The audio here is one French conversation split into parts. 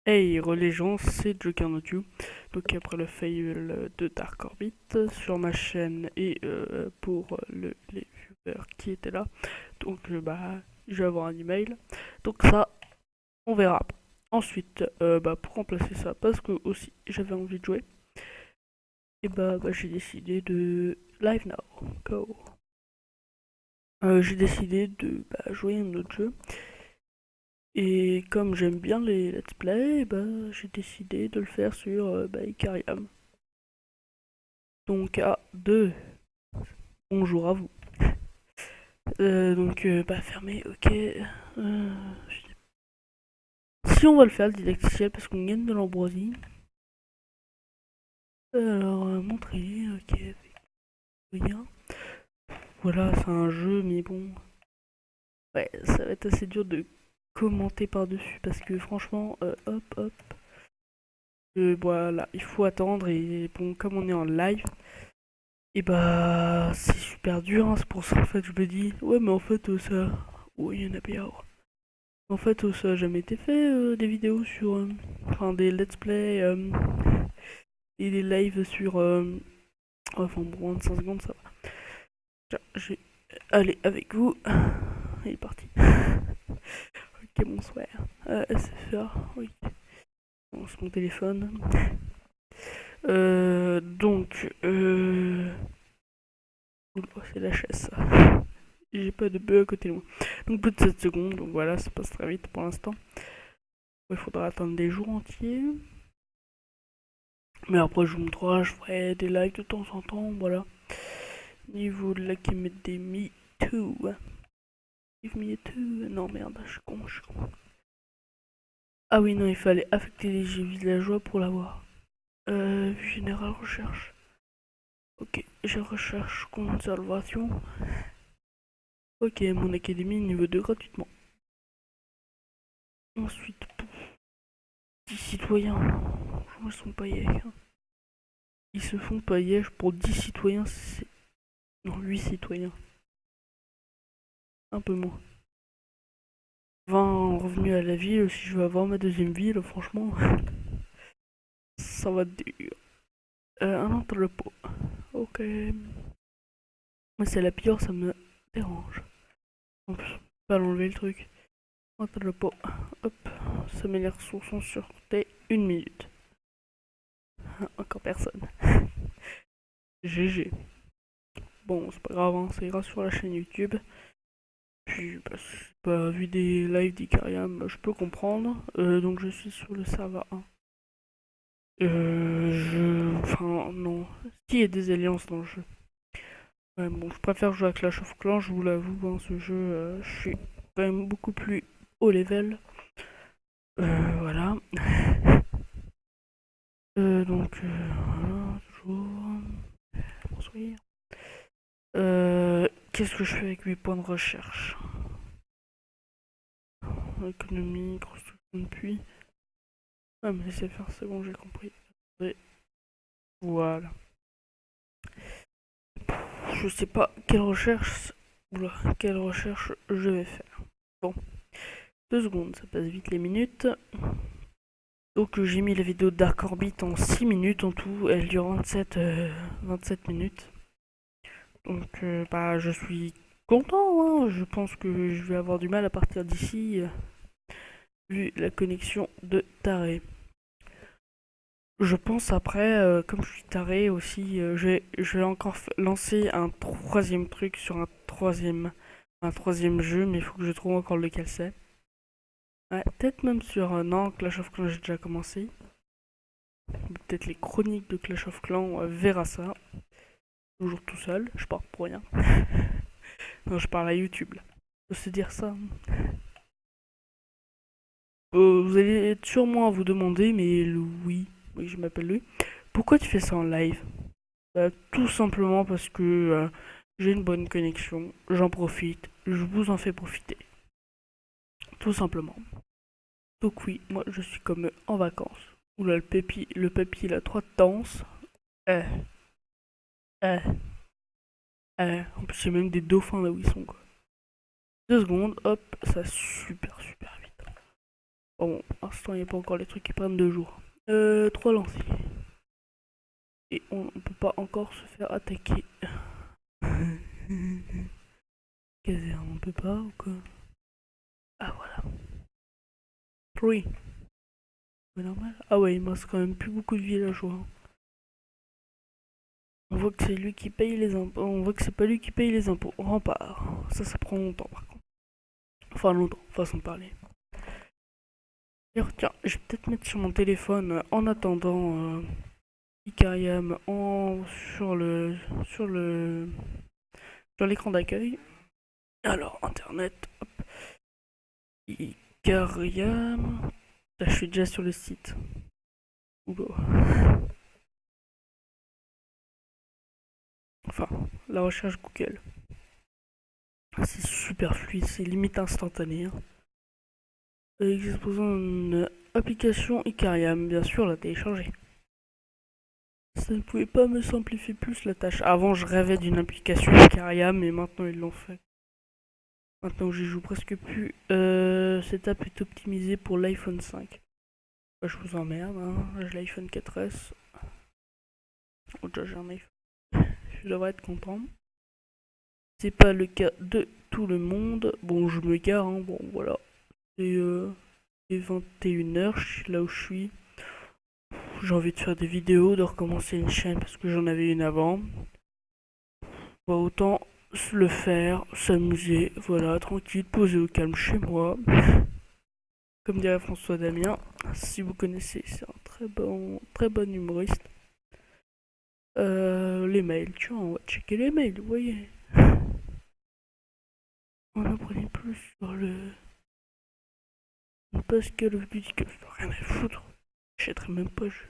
Hey, les gens, c'est JokerNoTube. Donc après le fail de Dark Orbit sur ma chaîne et pour les viewers qui étaient là. Donc je vais avoir un email. Donc ça, on verra. Ensuite, pour remplacer ça, parce que aussi j'avais envie de jouer, et j'ai décidé de Live Now. Go. J'ai décidé de jouer un autre jeu. Et comme j'aime bien les let's play, j'ai décidé de le faire sur Ikariam. Donc à 2, bonjour à vous. Fermé, ok. Si on va le faire le didacticiel parce qu'on gagne de l'ambroisie. Alors, montrer, ok, rien. Voilà, c'est un jeu, mais bon. Ouais, ça va être assez dur de commenter par-dessus parce que franchement, hop, hop. Voilà, il faut attendre et bon, comme on est en live, et c'est super dur, hein, c'est pour ça en fait je me dis, ouais mais en fait ça... Oui, il y en a bien. En fait ça a jamais été fait des vidéos sur... Enfin des let's play et des lives sur... Enfin bon, 25 secondes ça va. Tiens, je vais aller avec vous. Il est parti. Ok, bonsoir. SFR, oui. Bon, c'est mon téléphone. C'est la chaise ça. J'ai pas de bug à côté de moi. Donc plus de 7 secondes, donc voilà, ça passe très vite pour l'instant. Il faudra attendre des jours entiers. Mais après, je vous montrerai, je ferai des lives de temps en temps, voilà. Niveau de la game des Me Too. Give me a two. Non, merde, je suis con, je suis con. Ah oui, non, il fallait affecter les villageois pour l'avoir. Vue générale, recherche. Ok, j'ai recherche conservation. Ok, mon académie niveau 2 gratuitement. Ensuite, 10 citoyens. Ils sont paillés. Ils se font paillage pour 10 citoyens. Non, 8 citoyens. Un peu moins. 20 revenus à la ville, si je veux avoir ma deuxième ville, franchement, ça va être dur. Un entrepôt. Ok. Mais c'est la pire, ça me dérange. En plus, pas l'enlever le truc. Entrepôt. Hop. Ça met les ressources en sûreté. 1 minute. Encore personne. GG. Bon, c'est pas grave, hein, ça ira sur la chaîne YouTube. Puis, vu des lives d'Icariam, je peux comprendre. Donc, je suis sur le serveur 1. Enfin, non. S'il y a des alliances dans le jeu. Ouais, bon, je préfère jouer à Clash of Clans, je vous l'avoue, hein, ce jeu, je suis quand même beaucoup plus haut level. Voilà. Voilà, toujours. Construire. Qu'est-ce que je fais avec mes points de recherche? Économie, construction de puits. Ah, mais laissez faire, c'est bon, j'ai compris. Et voilà. Je sais pas quelle recherche. Oula, quelle recherche je vais faire. Bon, 2 secondes, ça passe vite les minutes. Donc j'ai mis la vidéo de Dark Orbit en 6 minutes en tout, elle dure 27 minutes. Donc je suis content, hein. Je pense que je vais avoir du mal à partir d'ici, vu la connexion de taré. Je pense après, comme je suis taré aussi, je vais encore lancer un troisième truc sur un troisième jeu, mais il faut que je trouve encore lequel c'est. Ouais, peut-être même sur... non, Clash of Clans j'ai déjà commencé. Peut-être les chroniques de Clash of Clans, on verra ça. Toujours tout seul, je parle pour rien. Non, je parle à YouTube là. Faut se dire ça. Vous allez être sûrement à vous demander, mais Louis, oui, je m'appelle Louis, pourquoi tu fais ça en live? Tout simplement parce que j'ai une bonne connexion, j'en profite, je vous en fais profiter. Tout simplement. Donc oui, moi je suis comme en vacances. Oula, le papy il a trop de danse. Euh, euh, En plus, il y a même des dauphins là où ils sont quoi. 2 secondes, hop, ça super super vite. Bon, pour l'instant, il n'y a pas encore les trucs qui prennent 2 jours. 3 lancers. Et on ne peut pas encore se faire attaquer. Caserne, on peut pas ou quoi? Ah voilà. Oui. C'est normal. Ah ouais, il me reste quand même plus beaucoup de villageois. On voit que c'est lui qui paye les impôts. On voit que c'est pas lui qui paye les impôts. Rempart. Ça prend longtemps par contre. Enfin longtemps, façon de parler. D'ailleurs, tiens, je vais peut-être mettre sur mon téléphone en attendant Icarium sur l'écran d'accueil. Alors, internet, hop. Icarium. Là, je suis déjà sur le site. Oula. Enfin, la recherche Google. C'est super fluide, c'est limite instantané. Hein. Exposant une application Icarium, bien sûr, la télécharger. Ça ne pouvait pas me simplifier plus la tâche. Avant, je rêvais d'une application Icarium, mais maintenant ils l'ont fait. Maintenant, j'y joue presque plus. Cette app est optimisée pour l'iPhone 5. Bah, je vous emmerde, hein. J'ai l'iPhone 4S. Oh, déjà, j'ai un iPhone. Je devrais être content. C'est pas le cas de tout le monde. Bon, je me gare, hein. Bon, voilà. C'est 21h, je suis là où je suis. J'ai envie de faire des vidéos, de recommencer une chaîne parce que j'en avais une avant. Bah, autant le faire, s'amuser, voilà, tranquille, poser au calme chez moi. Comme dirait François Damien, si vous connaissez, c'est un très bon humoriste. Les mails, tiens, on va checker les mails, vous voyez. On apprenait plus sur le Pascal of Duty que rien à foutre. J'achèterais même pas le jeu.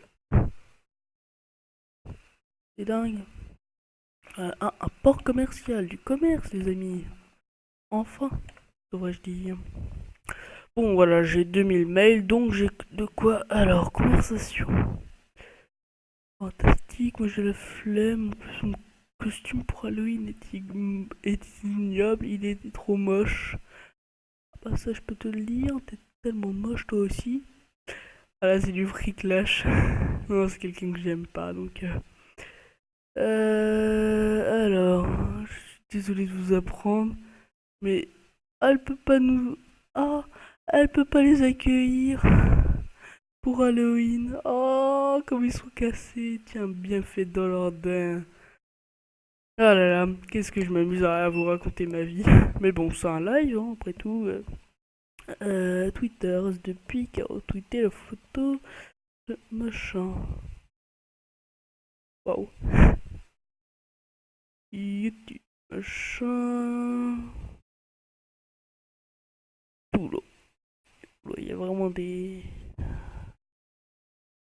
C'est dingue. Un port commercial, du commerce, les amis. Enfin, devrais-je dire. Bon, voilà, j'ai 2000 mails, donc j'ai de quoi. Alors, conversation. Fantastique, moi j'ai la flemme. En plus, mon costume pour Halloween est ignoble, il est trop moche. Ah bah, ça, je peux te le dire, t'es tellement moche toi aussi. Ah là, c'est du friclash. Non, c'est quelqu'un que j'aime pas, donc. Alors, je suis désolé de vous apprendre, mais elle peut pas nous. Ah, elle peut pas les accueillir pour Halloween. Oh, comme ils sont cassés. Tiens, bien fait dans leur bain. Ah là là, qu'est-ce que je m'amuse à vous raconter ma vie. Mais bon, c'est un live, hein, après tout. Twitter, depuis qui a retweeté la photo de machin. Waouh. YouTube, machin. Tout là. Il y a vraiment des.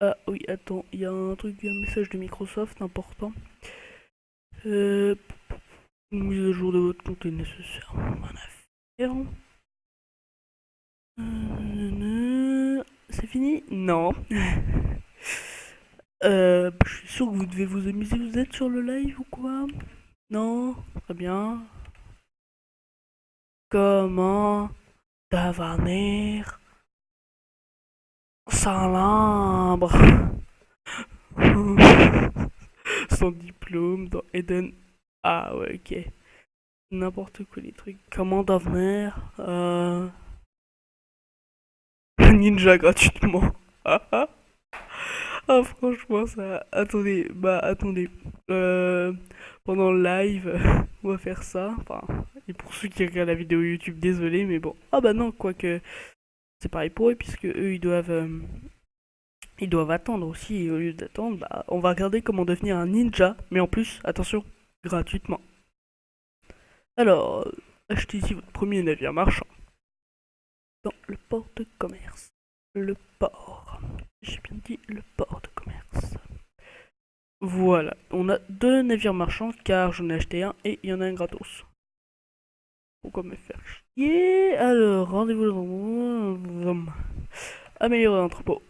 Ah oui, attends, il y a un truc, un message de Microsoft important. Une mise à jour de votre compte est nécessaire. C'est fini? Non. Je suis sûr que vous devez vous amuser. Vous êtes sur le live ou quoi? Non? Très bien. Comment devenir célèbre sans diplôme dans Eden? Ah ouais, ok. N'importe quoi les trucs. Comment devenir ninja gratuitement? Ah franchement ça. Attendez. Euh, Pendant le live, on va faire ça. Enfin, et pour ceux qui regardent la vidéo YouTube, désolé, mais bon. Ah bah non, quoique c'est pareil pour eux, puisque eux ils doivent attendre aussi. Et au lieu d'attendre, bah, on va regarder comment devenir un ninja, mais en plus, attention, gratuitement. Alors, achetez ici votre premier navire marchand dans le port de commerce. Le port. J'ai bien dit le port de commerce. Voilà, on a 2 navires marchands car j'en ai acheté un et il y en a un gratos. Pourquoi me faire chier? Alors, rendez-vous dans. Améliorer l'entrepôt.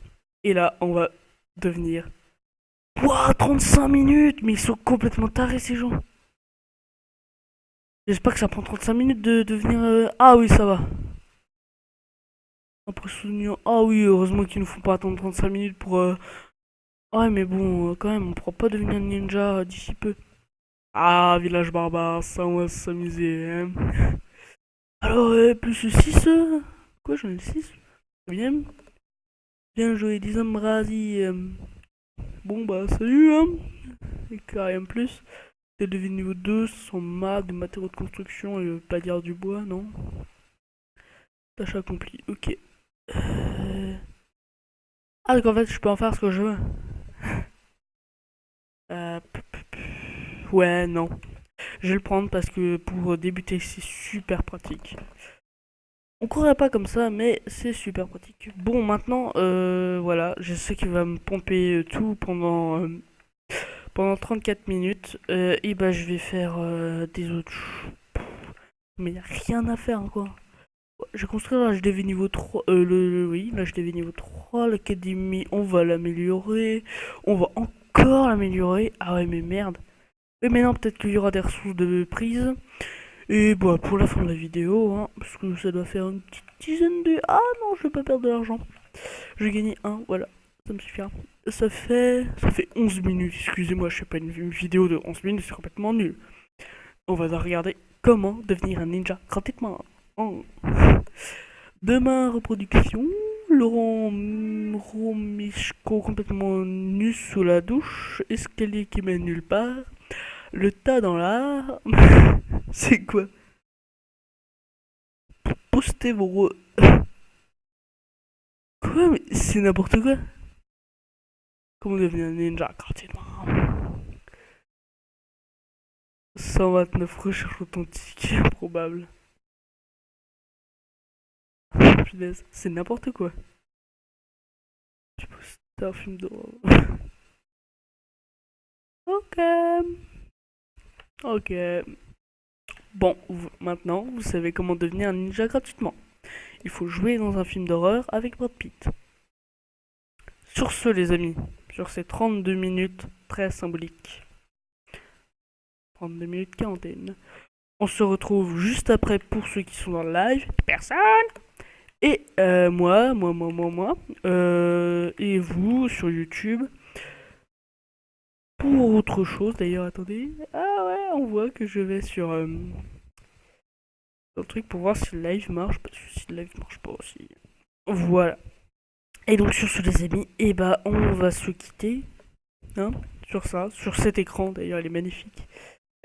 Et là, on va devenir. Wouah, 35 minutes! Mais ils sont complètement tarés ces gens. J'espère que ça prend 35 minutes de devenir. Ah oui, ça va. Après souvenir. Ah oui, heureusement qu'ils nous font pas attendre 35 minutes pour. Ouais, mais bon, quand même, on pourra pas devenir ninja d'ici peu. Ah, village barbare, ça on va s'amuser, hein. Alors, plus 6. Quoi, j'en ai 6. Bien. Bien joué, 10 hommes rasés. Bon, bah, salut, hein. Et rien de plus. Des devis niveau 2, sans marque, des matériaux de construction et pas dire du bois, non. Tâche accomplie, ok. Ah, donc en fait, je peux en faire ce que je veux. Euh... Ouais, non. Je vais le prendre parce que pour débuter, c'est super pratique. On courrait pas comme ça, mais c'est super pratique. Bon, maintenant, voilà, je sais qu'il va me pomper tout pendant 34 minutes. Et bah, je vais faire des autres. Mais y a rien à faire, quoi. J'ai construit l'HDV niveau 3. Oui, l'HDV niveau 3. L'académie, on va l'améliorer. On va encore l'améliorer. Ah ouais, mais merde. Et maintenant, peut-être qu'il y aura des ressources de prise. Et bah, pour la fin de la vidéo, hein, parce que ça doit faire une petite dizaine de. Ah non, je vais pas perdre de l'argent. Je vais gagner un, voilà. Ça me suffira. Ça fait 11 minutes, excusez-moi, je fais pas une vidéo de 11 minutes, c'est complètement nul. On va regarder comment devenir un ninja gratuitement. Oh. Demain, reproduction. Laurent Romichko complètement nu sous la douche. Escalier qui mène nulle part. Le tas dans l'art. C'est quoi? Postez vos. Quoi? Mais c'est n'importe quoi. Comment devenir un ninja gratuitement? 129 recherches authentiques, improbable. Punaise, c'est n'importe quoi. Tu postes un film d'horreur. Ok. Ok. Bon, maintenant, vous savez comment devenir un ninja gratuitement. Il faut jouer dans un film d'horreur avec Brad Pitt. Sur ce, les amis, sur ces 32 minutes très symboliques, 32 minutes 41, on se retrouve juste après pour ceux qui sont dans le live. Personne. Et moi, et vous sur YouTube. Pour autre chose, d'ailleurs, attendez. Ah ouais, on voit que je vais sur le truc pour voir si le live marche. Parce que si le live marche pas aussi. Voilà. Et donc sur ce les amis, et bah on va se quitter. Hein, sur ça, sur cet écran d'ailleurs, il est magnifique.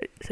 Allez, salut.